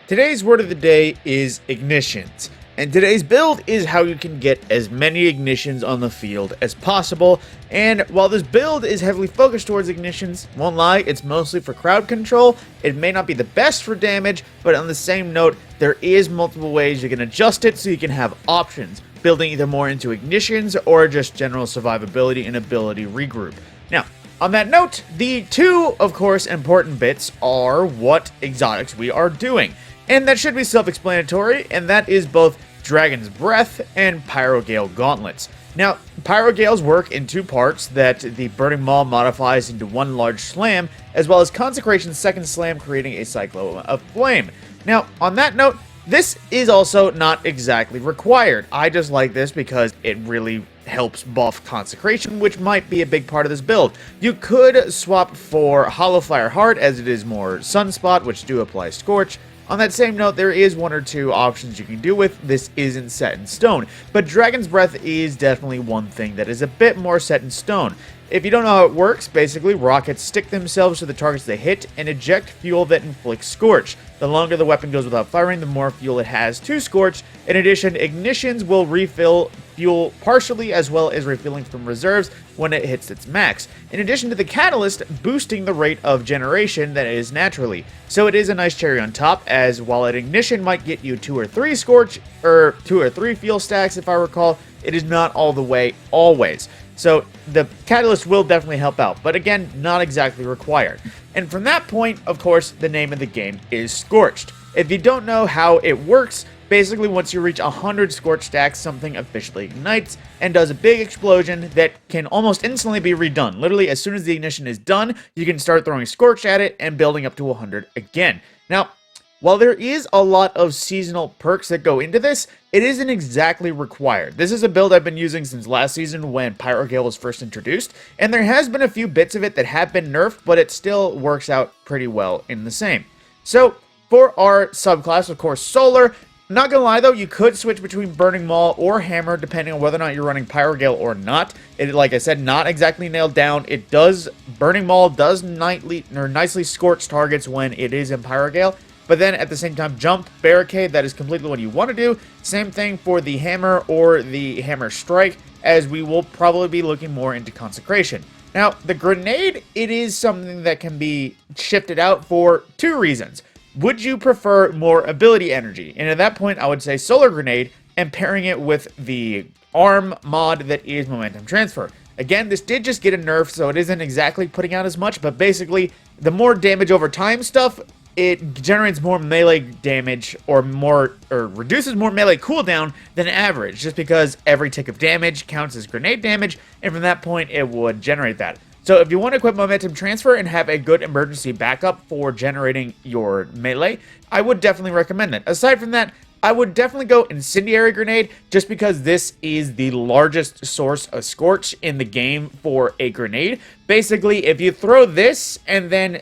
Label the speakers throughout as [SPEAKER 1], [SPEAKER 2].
[SPEAKER 1] Today's word of the day is ignitions, and today's build is how you can get as many ignitions on the field as possible. And while this build is heavily focused towards ignitions, won't lie, it's mostly for crowd control. It may not be the best for damage, but on the same note, there is multiple ways you can adjust it so you can have options, building either more into ignitions or just general survivability and ability regroup. Now, on that note, the two, of course, important bits are what exotics we are doing. And that should be self-explanatory, and that is both Dragon's Breath and Pyrogale Gauntlets. Now, Pyrogales work in two parts that the Burning Maul modifies into one large slam, as well as Consecration's second slam, creating a cyclone of flame. Now, on that note, this is also not exactly required. I just like this because it really helps buff Consecration, which might be a big part of this build. You could swap for Hollow Fire Heart, as it is more Sunspot, which do apply Scorch. On that same note, there is one or two options you can do with. This isn't set in stone, but Dragon's Breath is definitely one thing that is a bit more set in stone. If you don't know how it works, basically, rockets stick themselves to the targets they hit and eject fuel that inflicts Scorch. The longer the weapon goes without firing, the more fuel it has to Scorch. In addition, ignitions will refill fuel partially, as well as refilling from reserves when it hits its max. In addition to the catalyst boosting the rate of generation that is naturally. So it is a nice cherry on top, as while an ignition might get you 2 or 3 Scorch, or 2 or 3 fuel stacks if I recall, it is not all the way always. So the catalyst will definitely help out, but again, not exactly required. And from that point, of course, the name of the game is Scorched. If you don't know how it works, basically once you reach 100 Scorch stacks, something officially ignites and does a big explosion that can almost instantly be redone. Literally, as soon as the ignition is done, you can start throwing Scorch at it and building up to 100 again. Now, while there is a lot of seasonal perks that go into this, it isn't exactly required. This is a build I've been using since last season when Pyrogale was first introduced, and there has been a few bits of it that have been nerfed, but it still works out pretty well in the same. So, for our subclass, of course, Solar, not gonna lie though, you could switch between Burning Maul or Hammer depending on whether or not you're running Pyrogale or not. It, like I said, not exactly nailed down. It does, Burning Maul does nicely scorch targets when it is in Pyrogale. But then at the same time, jump, barricade, that is completely what you want to do. Same thing for the hammer or the hammer strike, as we will probably be looking more into Consecration. Now, the grenade, it is something that can be shifted out for two reasons. Would you prefer more ability energy? And at that point, I would say Solar Grenade, and pairing it with the arm mod that is Momentum Transfer. Again, this did just get a nerf, so it isn't exactly putting out as much, but basically, the more damage over time stuff, it generates more melee damage or reduces more melee cooldown than average, just because every tick of damage counts as grenade damage, and from that point it would generate that. So if you want to equip Momentum Transfer and have a good emergency backup for generating your melee, I would definitely recommend that. Aside from that, I would definitely go Incendiary Grenade, just because this is the largest source of Scorch in the game for a grenade. Basically, if you throw this and then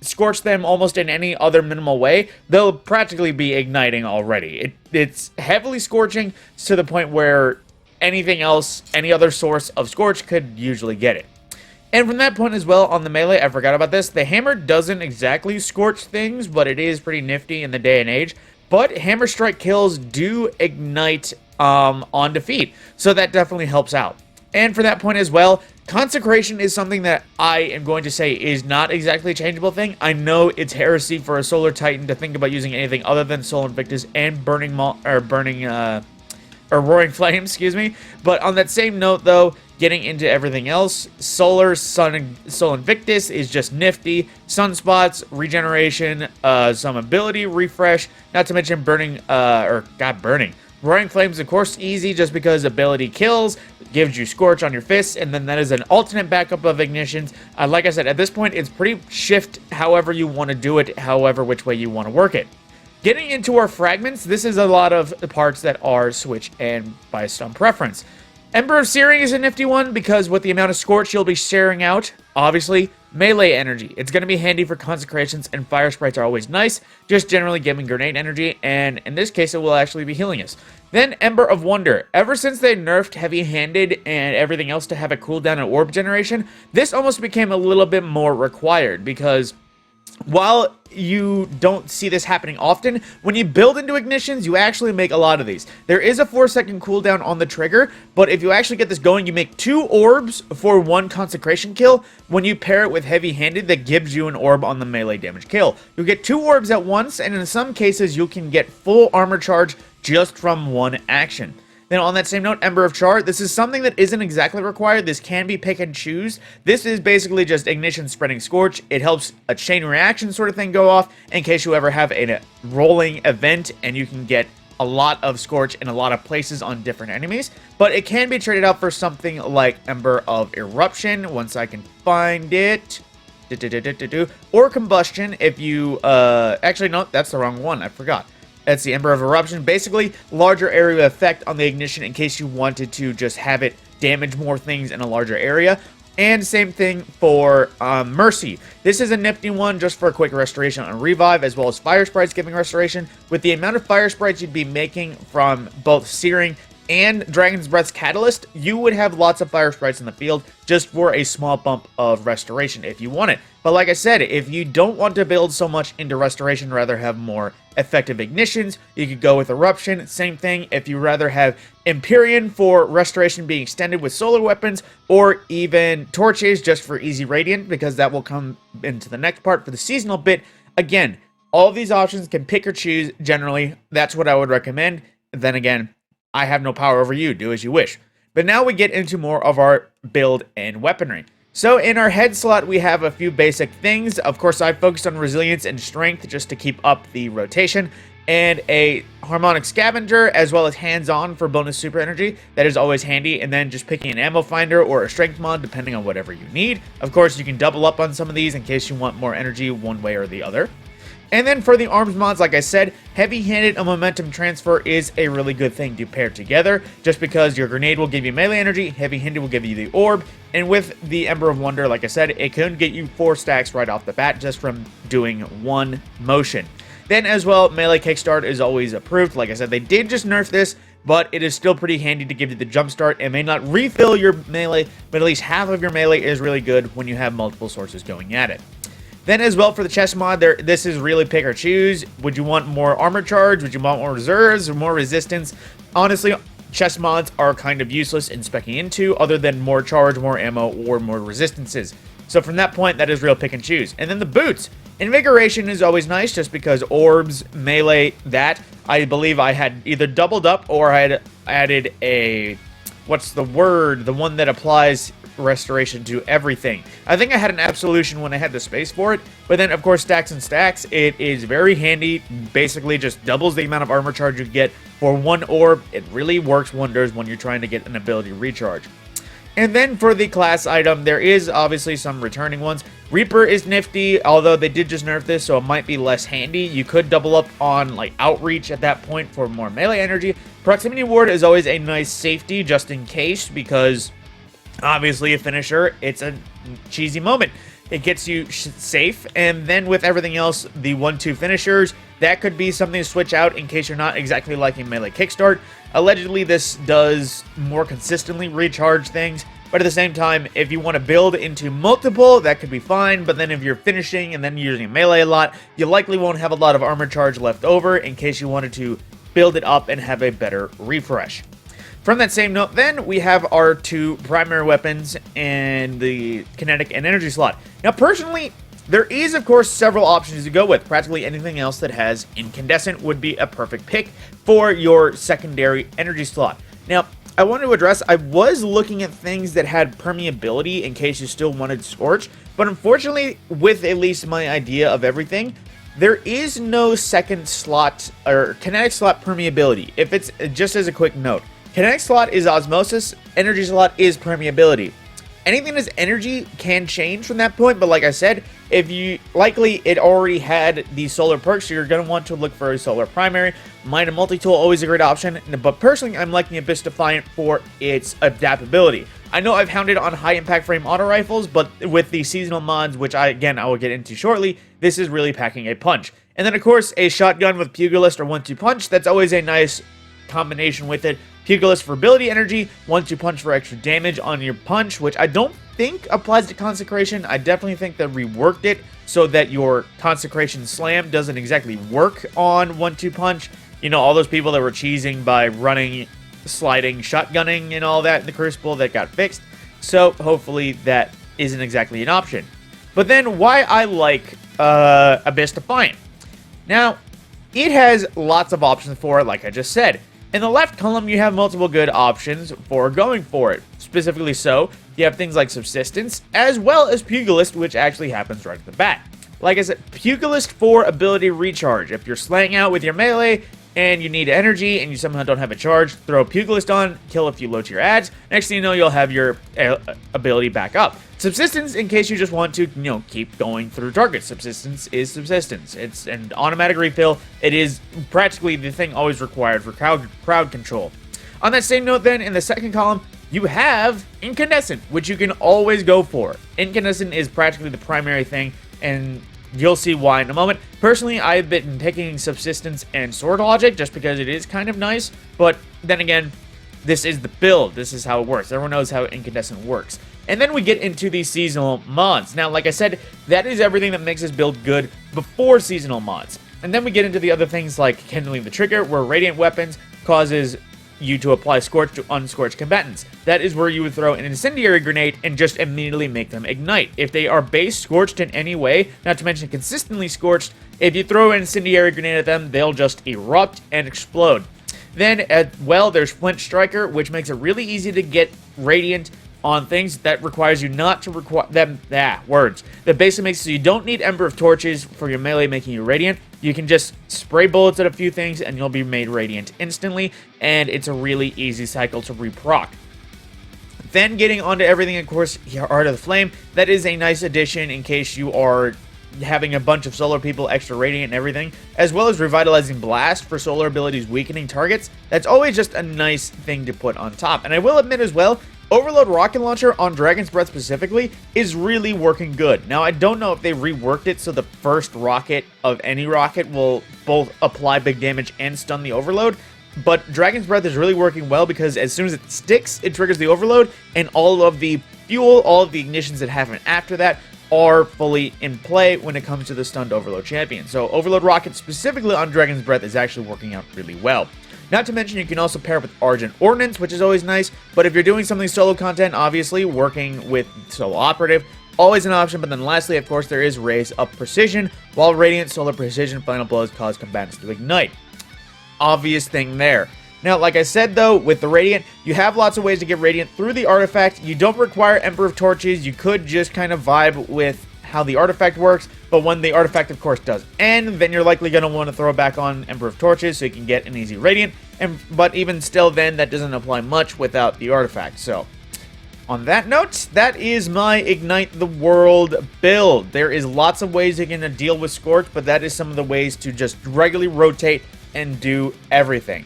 [SPEAKER 1] scorch them almost in any other minimal way, they'll practically be igniting already. It's heavily scorching to the point where anything else, any other source of scorch could usually get it. And from that point as well, on the melee, I forgot about this, the hammer doesn't exactly scorch things, but it is pretty nifty in the day and age. But hammer strike kills do ignite on defeat, so that definitely helps out. And for that point as well, Consecration is something that I am going to say is not exactly a changeable thing. I know it's heresy for a Solar Titan to think about using anything other than Soul Invictus and Roaring Flame, excuse me. But on that same note, though, getting into everything else, Soul Invictus is just nifty. Sunspots, regeneration, some ability refresh, not to mention burning. Roaring Flame's, of course, easy just because ability kills, gives you Scorch on your fists, and then that is an alternate backup of ignitions. Like I said, at this point, it's pretty shift however you want to do it, however which way you want to work it. Getting into our fragments, this is a lot of parts that are switch and by stun preference. Ember of Searing is a nifty one because with the amount of Scorch you'll be sharing out, obviously, melee energy. It's going to be handy for Consecrations, and Fire Sprites are always nice, just generally giving grenade energy, and in this case it will actually be healing us. Then Ember of Wonder. Ever since they nerfed heavy-handed and everything else to have a cooldown and orb generation, this almost became a little bit more required, because while you don't see this happening often, when you build into ignitions, you actually make a lot of these. There is a 4-second cooldown on the trigger, but if you actually get this going, you make 2 orbs for 1 consecration kill. When you pair it with heavy-handed, that gives you an orb on the melee damage kill. You'll get 2 orbs at once, and in some cases, you can get full armor charge just from 1 action. Then on that same note, Ember of Char, this is something that isn't exactly required. This can be pick and choose. This is basically just Ignition Spreading Scorch. It helps a chain reaction sort of thing go off in case you ever have a rolling event and you can get a lot of Scorch in a lot of places on different enemies. But it can be traded out for something like Ember of Eruption, once I can find it. Or Combustion if you, actually no, that's the wrong one, I forgot. That's the Ember of Eruption. Basically, larger area effect on the ignition in case you wanted to just have it damage more things in a larger area. And same thing for Mercy. This is a nifty one just for a quick restoration on Revive, as well as Fire Sprites giving restoration. With the amount of Fire Sprites you'd be making from both Searing and Dragon's Breath's Catalyst, you would have lots of Fire Sprites in the field just for a small bump of restoration if you want it. But like I said, if you don't want to build so much into restoration, rather have more effective ignitions, you could go with Eruption. Same thing if you rather have Empyrean for restoration being extended with solar weapons, or even Torches just for easy radiant, because that will come into the next part for the seasonal bit. Again, all of these options can pick or choose. Generally, that's what I would recommend. Then again, I have no power over you. Do as you wish. But now we get into more of our build and weaponry. So in our head slot, we have a few basic things. Of course, I focused on resilience and strength just to keep up the rotation, and a harmonic scavenger, as well as hands-on for bonus super energy. That is always handy. And then just picking an ammo finder or a strength mod, depending on whatever you need. Of course, you can double up on some of these in case you want more energy one way or the other. And then for the arms mods, like I said, heavy-handed and momentum transfer is a really good thing to pair together, just because your grenade will give you melee energy, heavy-handed will give you the orb, and with the Ember of Wonder, like I said, it can get you 4 stacks right off the bat just from doing 1 motion. Then as well, melee kickstart is always approved. Like I said, they did just nerf this, but it is still pretty handy to give you the jump start. It may not refill your melee, but at least half of your melee is really good when you have multiple sources going at it. Then as well for the chest mod, this is really pick or choose. Would you want more armor charge? Would you want more reserves or more resistance? Honestly, chest mods are kind of useless in speccing into, other than more charge, more ammo, or more resistances. So from that point, that is real pick and choose. And then the boots. Invigoration is always nice just because orbs, melee, that. I believe I had either doubled up or I had added a... what's the word? The one that applies restoration to everything. I think I had an absolution when I had the space for it, but then of course stacks and stacks, it is very handy. Basically just doubles the amount of armor charge you get for 1 orb. It really works wonders when you're trying to get an ability recharge. And then for the class item, there is obviously some returning ones. Reaper is nifty, although they did just nerf this, so it might be less handy. You could double up on like outreach at that point for more melee energy. Proximity ward is always a nice safety just in case, because obviously a finisher, it's a cheesy moment. It gets you safe, and then with everything else, the 1-2 finishers, that could be something to switch out in case you're not exactly liking melee kickstart. Allegedly, this does more consistently recharge things, but at the same time, if you want to build into multiple, that could be fine, but then if you're finishing and then using melee a lot, you likely won't have a lot of armor charge left over in case you wanted to build it up and have a better refresh. From that same note, then, we have our 2 primary weapons and the kinetic and energy slot. Now, personally, there is, of course, several options to go with. Practically anything else that has incandescent would be a perfect pick for your secondary energy slot. Now, I want to address, I was looking at things that had permeability in case you still wanted Scorch, but unfortunately, with at least my idea of everything, there is no second slot or kinetic slot permeability. If it's just as a quick note, kinetic slot is osmosis, energy slot is permeability. Anything that's energy can change from that point, but like I said, if you likely it already had the solar perks, so you're going to want to look for a solar primary. Mine and multi-tool always a great option, but personally I'm liking Abyss Defiant for its adaptability. I know I've hounded on high impact frame auto rifles, but with the seasonal mods, which I will get into shortly, this is really packing a punch. And then of course a shotgun with pugilist or 1-2 punch, that's always a nice combination with it. Pugilist for ability energy, 1-2 punch for extra damage on your punch, which I don't think applies to Consecration. I definitely think they reworked it so that your Consecration Slam doesn't exactly work on 1-2 punch. You know, all those people that were cheesing by running, sliding, shotgunning, and all that in the Crucible, that got fixed. So hopefully that isn't exactly an option. But then why I like Abyss Defiant. Now, it has lots of options for it, like I just said. In the left column, you have multiple good options for going for it. Specifically so, you have things like Subsistence, as well as Pugilist, which actually happens right at the bat. Like I said, Pugilist for ability recharge. If you're slaying out with your melee, and you need energy, and you somehow don't have a charge, throw a Pugilist on, kill a few low tier adds. Next thing you know, you'll have your ability back up. Subsistence, in case you just want to, keep going through targets. Subsistence is Subsistence. It's an automatic refill. It is practically the thing always required for crowd control. On that same note then, in the second column, you have Incandescent, which you can always go for. Incandescent is practically the primary thing, and you'll see why in a moment. Personally, I've been taking Subsistence and Sword Logic just because it is kind of nice, but then again, this is the build. This is how it works. Everyone knows how Incandescent works. And then we get into the seasonal mods. Now, like I said, that is everything that makes this build good before seasonal mods. And then we get into the other things like Kindling the Trigger, where Radiant Weapons causes you to apply Scorch to unscorched combatants. That is where you would throw an Incendiary Grenade and just immediately make them ignite. If they are base scorched in any way, not to mention consistently scorched, if you throw an Incendiary Grenade at them, they'll just erupt and explode. Then, as well, there's Flint Striker, which makes it really easy to get Radiant on things that requires you not to require them. Words. That basically makes it so you don't need Ember of Torches for your melee making you Radiant. You can just spray bullets at a few things and you'll be made Radiant instantly, and it's a really easy cycle to reproc. Then getting onto everything, of course, Heart of the Flame. That is a nice addition in case you are having a bunch of solar people, extra Radiant and everything, as well as Revitalizing Blast for solar abilities weakening targets. That's always just a nice thing to put on top. And I will admit as well, Overload Rocket Launcher on Dragon's Breath specifically is really working good. Now, I don't know if they reworked it so the first rocket of any rocket will both apply big damage and stun the Overload, but Dragon's Breath is really working well because as soon as it sticks, it triggers the Overload, and all of the fuel, all of the ignitions that happen after that are fully in play when it comes to the stunned Overload champion. So Overload Rocket specifically on Dragon's Breath is actually working out really well. Not to mention, you can also pair it with Argent Ordnance, which is always nice, but if you're doing something solo content, obviously, working with Solo Operative, always an option. But then lastly, of course, there is Raise Up Precision, while Radiant Solar Precision Final Blows cause combatants to ignite. Obvious thing there. Now, like I said, though, with the Radiant, you have lots of ways to get Radiant through the artifact. You don't require Ember of Torches. You could just kind of vibe with how the artifact works, but when the artifact, of course, does end, then you're likely going to want to throw it back on Ember of Torches so you can get an easy Radiant, but even still then, that doesn't apply much without the artifact. So, on that note, that is my Ignite the World build. There is lots of ways you can deal with Scorch, but that is some of the ways to just regularly rotate and do everything.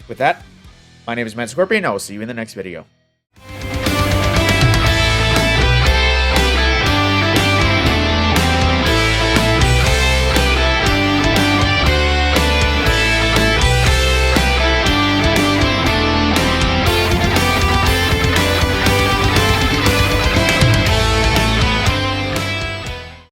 [SPEAKER 1] With that, my name is Matt Scorpion, I will see you in the next video.